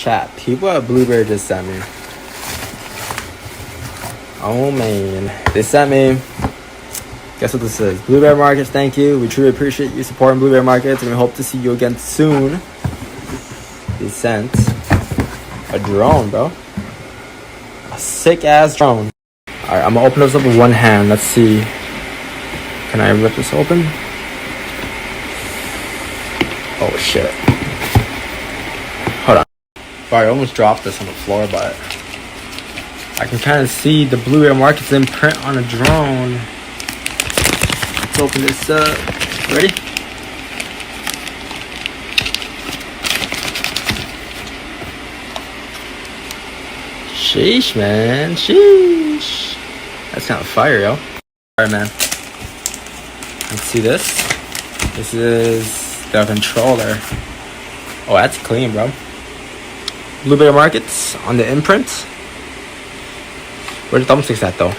Chat, people at BlueBerry just sent me. Oh man, they sent me. Guess what this is? BlueBerry Markets, thank you. We truly appreciate you supporting BlueBerry Markets, and we hope to see you again soon. They sent a drone, bro. A sick ass drone. Alright, I'm gonna open this up with one hand. Let's see. Can I rip this open? Oh shit. Hold on. Sorry, I almost dropped this on the floor, but I can kind of see the BlueBerry Markets imprint on a drone. Let's open this up. Ready? Sheesh, man. Sheesh. That's kind of fire, yo. Alright, man. Let's see this. This is the controller. Oh, that's clean, bro. BlueBerry Markets on the imprint. Where the thumbsticks at, though?